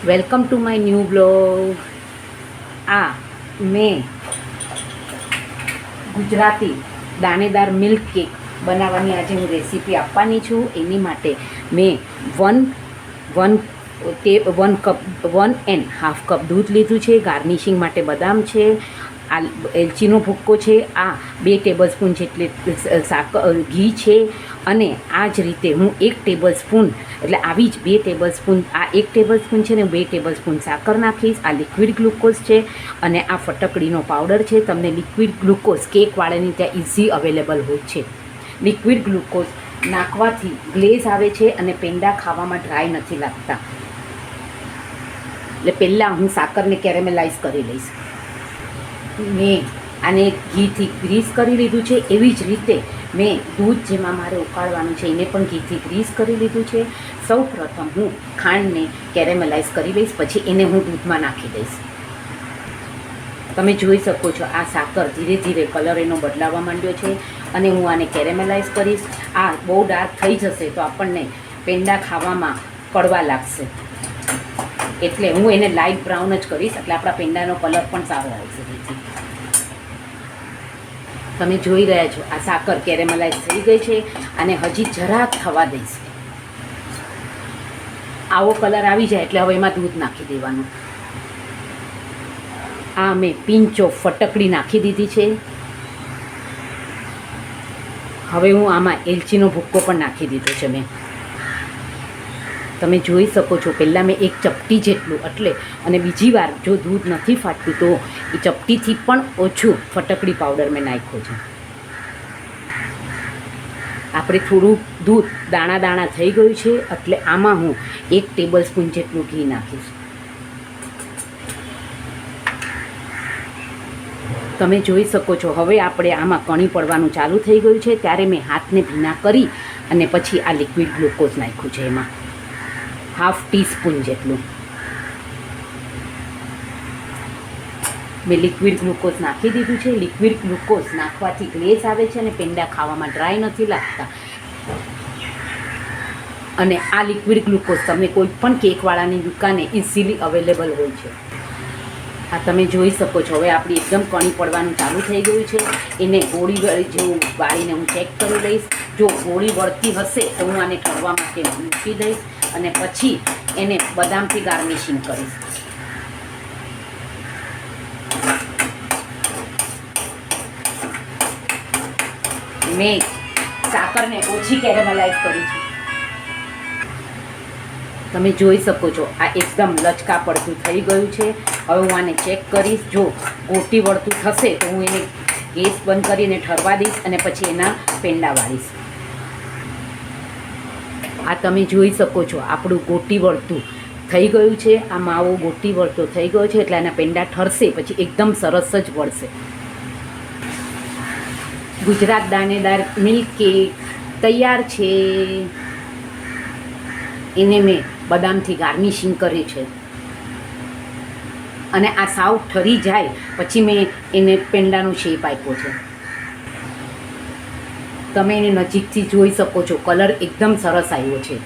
Welcome to my new blog. આ મેં Gujarati દાણેદાર milk cake બનાવવાની આજે હું રેસીપી આપવાની છું. એની માટે મેં વન એન્ડ હાફ કપ દૂધ લીધું છે. ગાર્નિશિંગ માટે બદામ છે, આ એલચીનો ભૂક્કો છે, આ 2 ટેબલસ્પૂન જેટલી ઘી છે, અને આ જ રીતે હું 1 ટેબલસ્પૂન એટલે આવી જ 2 ટેબલસ્પૂન, આ 1 ટેબલસ્પૂન છે ને 2 ટેબલસ્પૂન સાકર નાખીશ. આ લિક્વિડ ગ્લુકોઝ છે અને આ ફટકડીનો પાવડર છે. તમને લિક્વિડ ગ્લુકોઝ કેકવાળાની ત્યાં ઇઝી અવેલેબલ હોય છે. લિક્વિડ ગ્લુકોઝ નાખવાથી ગ્લેઝ આવે છે અને પેંડા ખાવામાં ડ્રાય નથી લાગતા. એટલે પહેલાં હું સાકરને કેરેમેલાઇઝ કરી લઈશ. મેં આને ઘીથી ગ્રીસ કરી લીધું છે. એવી જ રીતે મેં દૂધ જેમાં મારે ઉકાળવાનું છે એને પણ ઘીથી ગ્રીસ કરી લીધું છે. સૌ પ્રથમ હું ખાંડને કેરેમલાઇઝ કરી લઈશ, પછી એને હું દૂધમાં નાખી દઈશ. તમે જોઈ શકો છો આ સાકર ધીરે ધીરે કલર એનો બદલાવા માંડ્યો છે અને હું આને કેરેમલાઇઝ કરીશ. આ બહુ ડાર્ક થઈ જશે તો આપણને પેંડા ખાવામાં કડવા લાગશે, એટલે હું એને લાઇટ બ્રાઉન જ કરીશ, એટલે આપણા પેંડાનો કલર પણ સારો આવશે. તમે જોઈ રહ્યા છો આ સાકર કેરેમલાઇઝ થઈ ગઈ છે અને હજી જરાક થવા દઈશ. આવો કલર આવી જાય એટલે હવે એમાં દૂધ નાખી દેવાનું. આ મેં પિંચ ઓફ ફટકડી નાખી દીધી છે. હવે હું આમાં એલચીનો ભૂક્કો પણ નાખી દીધો છે મેં. તમે જોઈ શકો છો પહેલાં મેં 1 ચપટી જેટલું એટલે, અને બીજી વાર જો દૂધ નથી ફાટતું તો એ ચપટીથી પણ ઓછું ફટકડી પાવડર મેં નાખ્યો છે. આપણે થોડું દૂધ દાણા દાણા થઈ ગયું છે એટલે આમાં હું 1 ટેબલસ્પૂન જેટલું ઘી નાખીશ. તમે જોઈ શકો છો હવે આપણે આમાં કણી પડવાનું ચાલુ થઈ ગયું છે. ત્યારે મેં હાથને ભીના કરી અને પછી આ લિક્વિડ ગ્લુકોઝ નાખ્યું છે. એમાં 1/2 ટીસ્પૂન જેટલું મેં લિક્વિડ ગ્લુકોઝ નાખી દીધું છે. લિક્વિડ ગ્લુકોઝ નાખવાથી ગ્લેઝ આવે છે અને પેંડા ખાવામાં ડ્રાય નથી લાગતા. અને આ લિક્વિડ ગ્લુકોઝ તમે કોઈ પણ કેકવાળાની દુકાને ઇઝીલી અવેલેબલ હોય છે. આ તમે જોઈ શકો છો હવે આપણી એકદમ કણી પડવાનું ચાલુ થઈ ગયું છે. એને ગોળી જેવું વાળીને હું ચેક કરી લઈશ. જો ગોળી વળતી હશે તો હું આને ઠરવા માટે મૂકી દઈશ અને પછી એને બદામથી ગાર્નિશિંગ કરીશ. મેં સાકરને ઓછી કેરેમલાઇઝ કરી છે. તમે જોઈ શકો છો આ એકદમ લચકા પડતું થઈ ગયું છે. હવે હું આને ચેક કરીશ. જો ગોટી વળતું થશે તો હું એને ગેસ બંધ કરીને ઠરવા દઈશ અને પછી એના પેંડા વાળીશ. આ તમે જોઈ શકો છો આપણું ગોટી વળતું થઈ ગયું છે. આ માવો ગોટી વળતો થઈ ગયો છે એટલે આના પેંડા ઠરશે પછી એકદમ સરસ જ વળશે. ગુજરાત દાણેદાર મિલ્ક કેક તૈયાર છે. એને મેં બદામથી ગાર્નિશિંગ કરી છે અને આ સાવ ઠરી જાય પછી મેં એને પેંડાનો શેપ આપ્યો છે. તમે એને નજીકથી જોઈ શકો છો કલર એકદમ સરસ આવ્યો છે.